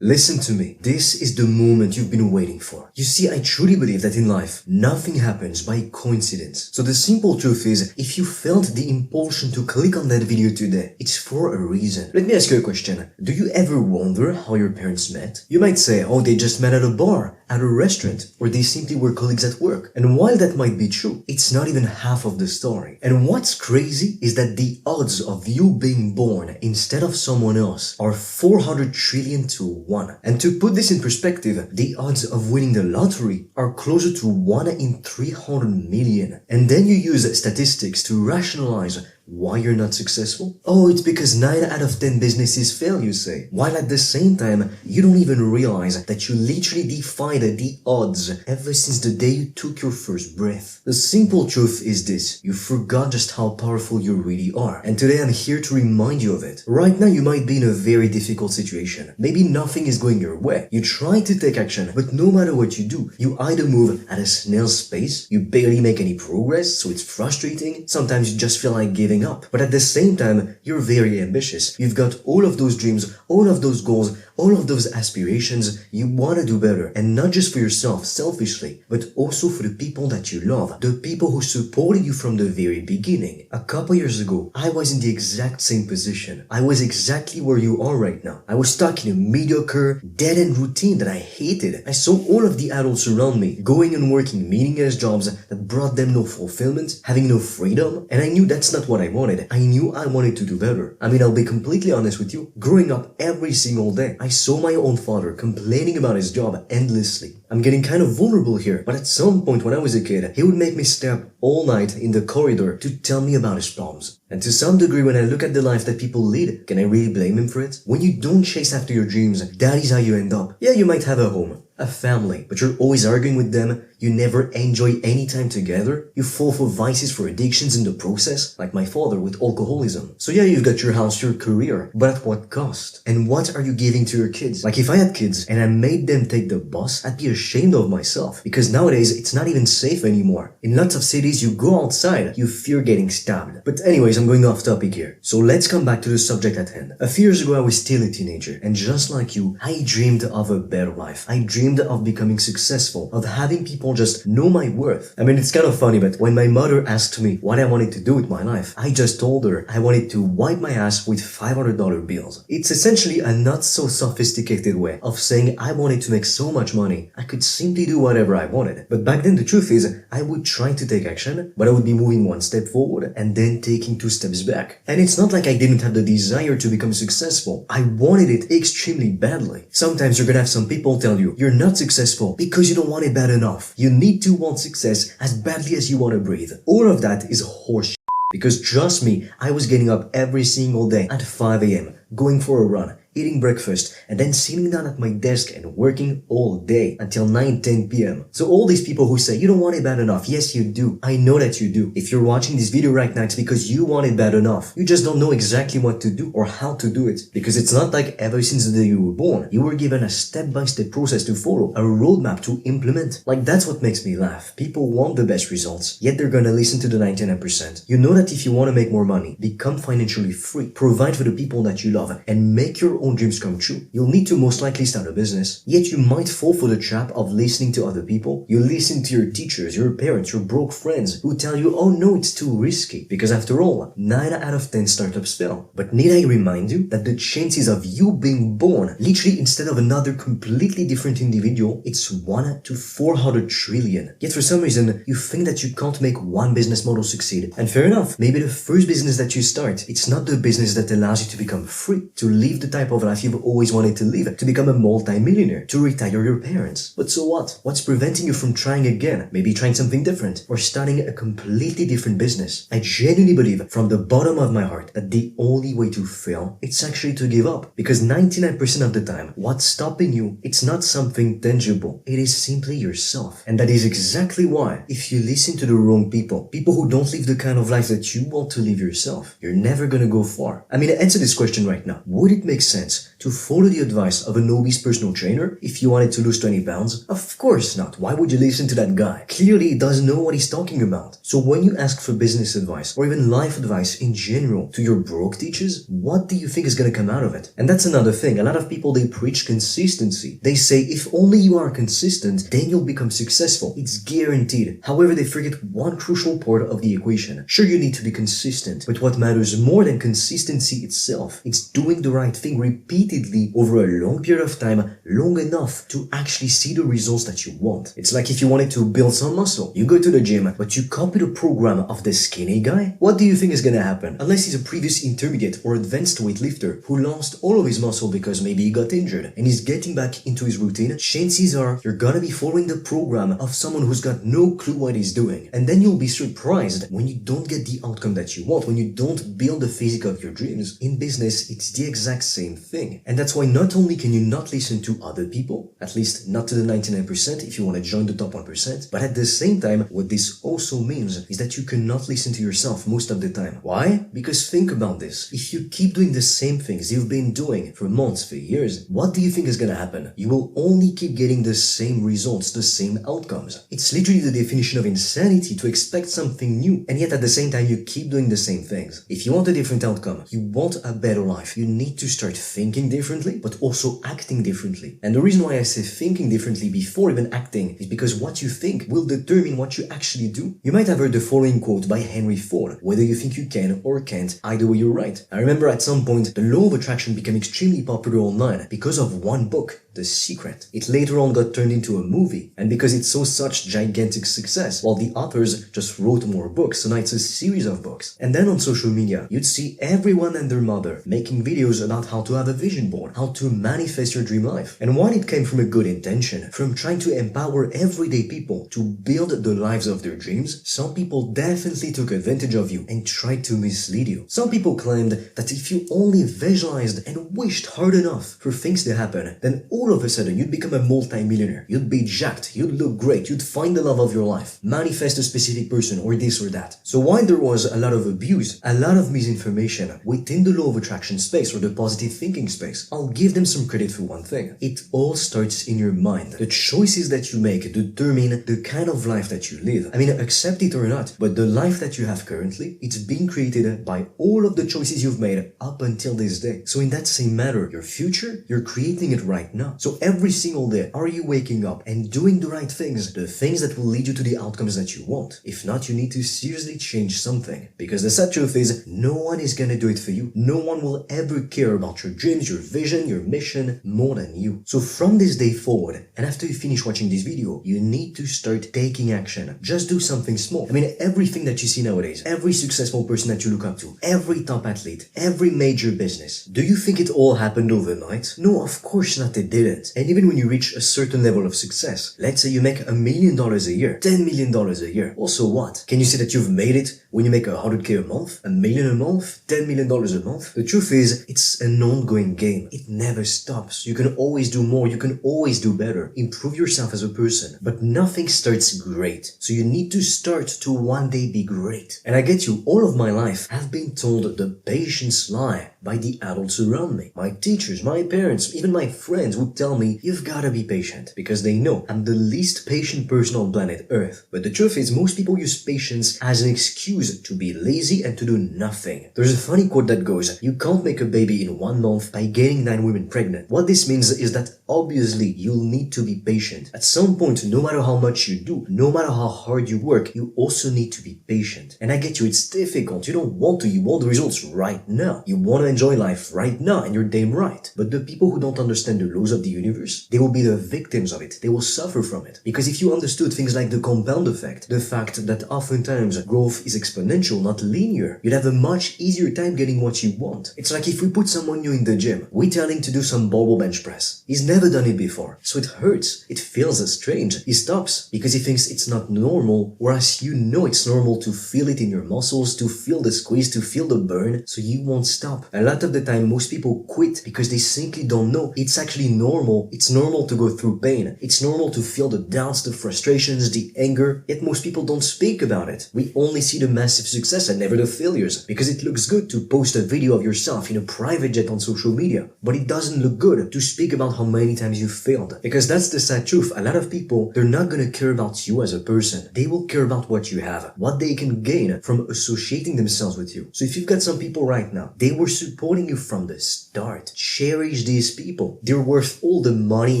Listen to me. This is the moment you've been waiting for. You see, I truly believe that in life, nothing happens by coincidence. So the simple truth is, if you felt the impulsion to click on that video today, it's for a reason. Let me ask you a question. Do you ever wonder how your parents met? You might say, oh, they just met at a bar, at a restaurant, or they simply were colleagues at work. And while that might be true, it's not even half of the story. And what's crazy is that the odds of you being born instead of someone else are 400 trillion to 1. And to put this in perspective, the odds of winning the lottery are closer to 1 in 300 million. And then you use statistics to rationalize why you're not successful? Oh, it's because 9 out of 10 businesses fail, you say. While at the same time, you don't even realize that you literally defied the odds ever since the day you took your first breath. The simple truth is this: you forgot just how powerful you really are. And today I'm here to remind you of it. Right now you might be in a very difficult situation. Maybe nothing is going your way. You try to take action, but no matter what you do, you either move at a snail's pace, you barely make any progress, so it's frustrating. Sometimes you just feel like giving up. But at the same time, you're very ambitious. You've got all of those dreams, all of those goals, all of those aspirations. You want to do better, and not just for yourself selfishly, but also for the people that you love, the people who supported you from the very beginning. A couple years ago, I was in the exact same position. I was exactly where you are right now. I was stuck in a mediocre, dead-end routine that I hated. I saw all of the adults around me going and working meaningless jobs that brought them no fulfillment, having no freedom, and I knew that's not what I wanted. I knew I wanted to do better. I mean, I'll be completely honest with you. Growing up every single day, I saw my own father complaining about his job endlessly. I'm getting kind of vulnerable here, but at some point when I was a kid, he would make me stay up all night in the corridor to tell me about his problems. And to some degree, when I look at the life that people lead, can I really blame him for it? When you don't chase after your dreams, that is how you end up. Yeah, you might have a home, a family, but you're always arguing with them. You never enjoy any time together. You fall for vices, for addictions in the process, like my father with alcoholism. So yeah, you've got your house, your career, but at what cost? And what are you giving to your kids? Like if I had kids and I made them take the bus, I'd be ashamed of myself, because nowadays it's not even safe anymore. In lots of cities, you go outside, you fear getting stabbed. But anyways, I'm going off topic here. So let's come back to the subject at hand. A few years ago, I was still a teenager, and just like you, I dreamed of a better life. I dreamed of becoming successful, of having people just know my worth. I mean, it's kind of funny, but when my mother asked me what I wanted to do with my life, I just told her I wanted to wipe my ass with $500 bills. It's essentially a not so sophisticated way of saying I wanted to make so much money I could simply do whatever I wanted. But back then the truth is, I would try to take action, but I would be moving one step forward and then taking 2 steps back. And it's not like I didn't have the desire to become successful. I wanted it extremely badly. Sometimes you're gonna have some people tell you you're not successful because you don't want it bad enough. You need to want success as badly as you want to breathe. All of that is horseshit. Because trust me, I was getting up every single day at 5 a.m., going for a run, eating breakfast, and then sitting down at my desk and working all day until 9-10 p.m. So all these people who say, you don't want it bad enough, yes you do. I know that you do. If you're watching this video right now, it's because you want it bad enough. You just don't know exactly what to do or how to do it. Because it's not like ever since the day you were born, you were given a step-by-step process to follow, a roadmap to implement. Like, that's what makes me laugh. People want the best results, yet they're gonna listen to the 99%. You know that if you want to make more money, become financially free, provide for the people that you love, and make your own dreams come true, you'll need to most likely start a business. Yet you might fall for the trap of listening to other people. You listen to your teachers, your parents, your broke friends who tell you, oh no, it's too risky. Because after all, 9 out of 10 startups fail. But need I remind you that the chances of you being born, literally instead of another completely different individual, it's 1 to 400 trillion. Yet for some reason, you think that you can't make one business model succeed. And fair enough, maybe the first business that you start, it's not the business that allows you to become free, to live the type of life you've always wanted to live, to become a multi-millionaire, to retire your parents. But so what? What's preventing you from trying again? Maybe trying something different, or starting a completely different business. I genuinely believe from the bottom of my heart that the only way to fail, it's actually to give up. Because 99% of the time, what's stopping you, it's not something tangible. It is simply yourself. And that is exactly why, if you listen to the wrong people who don't live the kind of life that you want to live yourself, you're never gonna go far. I mean, answer this question right now. Would it make sense To follow the advice of an obese personal trainer if you wanted to lose 20 pounds? Of course not. Why would you listen to that guy? Clearly he doesn't know what he's talking about. So when you ask for business advice or even life advice in general to your broke teachers, what do you think is gonna come out of it? And that's another thing. A lot of people, they preach consistency. They say if only you are consistent, then you'll become successful. It's guaranteed. However, they forget one crucial part of the equation. Sure, you need to be consistent, but what matters more than consistency itself, it's doing the right thing repeatedly over a long period of time, long enough to actually see the results that you want. It's like if you wanted to build some muscle, you go to the gym, but you copy the program of the skinny guy, what do you think is gonna happen? Unless he's a previous intermediate or advanced weightlifter who lost all of his muscle because maybe he got injured and he's getting back into his routine, chances are you're gonna be following the program of someone who's got no clue what he's doing. And then you'll be surprised when you don't get the outcome that you want, when you don't build the physique of your dreams. In business, it's the exact same thing. And that's why not only can you not listen to other people, at least not to the 99% if you want to join the top 1%, but at the same time, what this also means is that you cannot listen to yourself most of the time. Why? Because think about this. If you keep doing the same things you've been doing for months, for years, what do you think is gonna happen? You will only keep getting the same results, the same outcomes. It's literally the definition of insanity to expect something new, and yet at the same time you keep doing the same things. If you want a different outcome, you want a better life, you need to start thinking differently, but also acting differently. And the reason why I say thinking differently before even acting is because what you think will determine what you actually do. You might have heard the following quote by Henry Ford: whether you think you can or can't, either way you're right. I remember at some point the law of attraction became extremely popular online because of one book, The Secret. It later on got turned into a movie, and because it saw such gigantic success, while the authors just wrote more books, so now it's a series of books. And then on social media, you'd see everyone and their mother making videos about how to have a vision board, how to manifest your dream life. And while it came from a good intention, from trying to empower everyday people to build the lives of their dreams, some people definitely took advantage of you and tried to mislead you. Some people claimed that if you only visualized and wished hard enough for things to happen, then all of a sudden you'd become a multi-millionaire. You'd be jacked, you'd look great, you'd find the love of your life, manifest a specific person or this or that. So while there was a lot of abuse, a lot of misinformation within the law of attraction space or the positive thinking space, I'll give them some credit for one thing. It all starts in your mind. The choices that you make determine the kind of life that you live. I mean, accept it or not, but the life that you have currently, it's being created by all of the choices you've made up until this day. So in that same matter, your future, you're creating it right now. So every single day, are you waking up and doing the right things, the things that will lead you to the outcomes that you want? If not, you need to seriously change something. Because the sad truth is, no one is gonna do it for you. No one will ever care about your dreams, your vision, your mission more than you. So from this day forward, and after you finish watching this video, you need to start taking action. Just do something small. I mean, everything that you see nowadays, every successful person that you look up to, every top athlete, every major business, do you think it all happened overnight? No, of course not, it didn't. And even when you reach a certain level of success, let's say you make $1 million a year, $10 million a year, also what? Can you say that you've made it when you make 100K a month, $1 million a month, $10 million a month? The truth is, it's an ongoing game. It never stops. You can always do more. You can always do better. Improve yourself as a person. But nothing starts great. So you need to start to one day be great. And I get you, all of my life, I've been told the patience lie by the adults around me. My teachers, my parents, even my friends would tell me, you've gotta be patient, because they know I'm the least patient person on planet Earth. But the truth is, most people use patience as an excuse to be lazy and to do nothing. There's a funny quote that goes, you can't make a baby in 1 month by getting 9 women pregnant. What this means is that obviously you'll need to be patient. At some point, no matter how much you do, no matter how hard you work, you also need to be patient. And I get you, it's difficult. You don't want to, you want the results right now. You want to enjoy life right now, and you're damn right. But the people who don't understand the laws of the universe, they will be the victims of it. They will suffer from it. Because if you understood things like the compound effect, the fact that oftentimes growth is exponential, not linear, you'd have a much easier time getting what you want. It's like if we put someone new in the gym, we tell him to do some barbell bench press. He's never never done it before. So it hurts. It feels strange. He stops because he thinks it's not normal, whereas you know it's normal to feel it in your muscles, to feel the squeeze, to feel the burn, so you won't stop. A lot of the time, most people quit because they simply don't know. It's actually normal. It's normal to go through pain. It's normal to feel the doubts, the frustrations, the anger, yet most people don't speak about it. We only see the massive success and never the failures, because it looks good to post a video of yourself in a private jet on social media, but it doesn't look good to speak about how many times you failed. Because that's the sad truth. A lot of people, they're not gonna care about you as a person. They will care about what you have, what they can gain from associating themselves with you. So if you've got some people right now, they were supporting you from the start. Cherish these people. They're worth all the money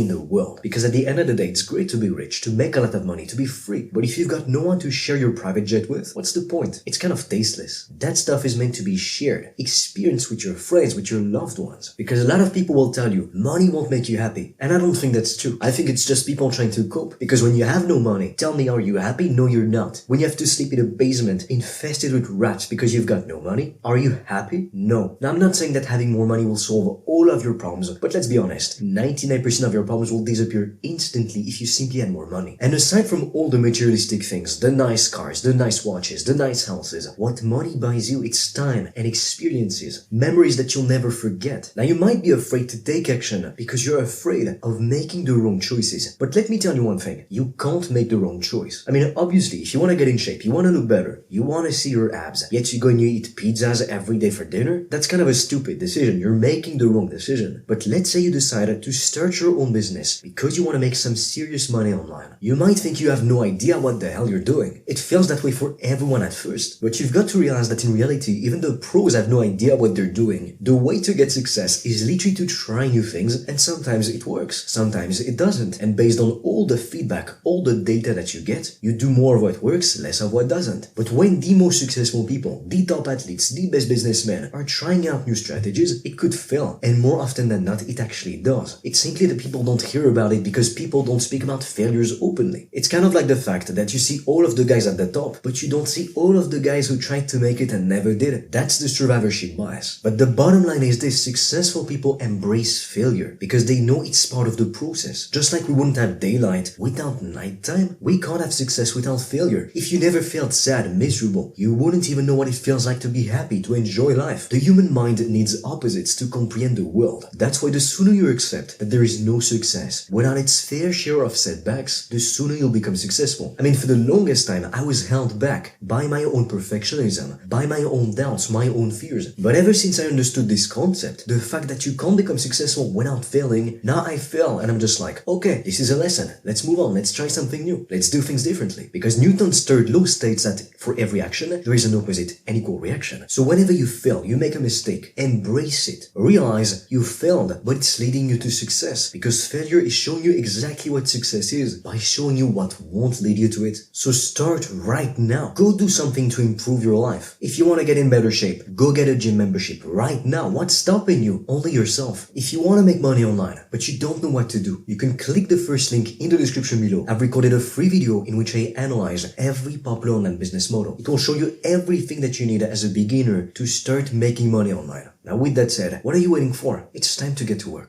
in the world, because at the end of the day, it's great to be rich, to make a lot of money, to be free. But if you've got no one to share your private jet with, what's the point? It's kind of tasteless. That stuff is meant to be shared, experienced with your friends, with your loved ones. Because a lot of people will tell you, money won't make you happy. And I don't think that's true. I think it's just people trying to cope. Because when you have no money, tell me, are you happy? No, you're not. When you have to sleep in a basement infested with rats because you've got no money, are you happy? No. Now, I'm not saying that having more money will solve all of your problems, but let's be honest, 99% of your problems will disappear instantly if you simply had more money. And aside from all the materialistic things, the nice cars, the nice watches, the nice houses, what money buys you, it's time and experiences, memories that you'll never forget. Now, you might be afraid to take action because you're afraid of making the wrong choices. But let me tell you one thing, you can't make the wrong choice. I mean, obviously, if you want to get in shape, you want to look better, you want to see your abs, yet you go and you eat pizzas every day for dinner, that's kind of a stupid decision. You're making the wrong decision. But let's say you decided to start your own business because you want to make some serious money online. You might think you have no idea what the hell you're doing. It feels that way for everyone at first. But you've got to realize that in reality, even the pros have no idea what they're doing. The way to get success is literally to try new things, and sometimes it works, sometimes it doesn't. And based on all the feedback, all the data that you get, you do more of what works, less of what doesn't. But when the most successful people, the top athletes, the best businessmen are trying out new strategies, it could fail. And more often than not, it actually does. It's simply that people don't hear about it because people don't speak about failures openly. It's kind of like the fact that you see all of the guys at the top, but you don't see all of the guys who tried to make it and never did it. That's the survivorship bias. But the bottom line is this: successful people embrace failure because they know it's part of the process. Just like we wouldn't have daylight without nighttime, we can't have success without failure. If you never felt sad, miserable, you wouldn't even know what it feels like to be happy, to enjoy life. The human mind needs opposites to comprehend the world. That's why the sooner you accept that there is no success without its fair share of setbacks, the sooner you'll become successful. I mean, for the longest time, I was held back by my own perfectionism, by my own doubts, my own fears. But ever since I understood this concept, the fact that you can't become successful without failing, now I fail and I'm just like, okay, this is a lesson. Let's move on. Let's try something new. Let's do things differently. Because Newton's third law states that for every action, there is an opposite and equal reaction. So whenever you fail, you make a mistake, embrace it. Realize you failed, but it's leading you to success. Because failure is showing you exactly what success is by showing you what won't lead you to it. So start right now. Go do something to improve your life. If you want to get in better shape, go get a gym membership right now. What's stopping you? Only yourself. If you want to make money online, but you don't know what to do, you can click the first link in the description below. I've recorded a free video in which I analyze every popular online business model. It will show you everything that you need as a beginner to start making money online. Now with that said, what are you waiting for? It's time to get to work.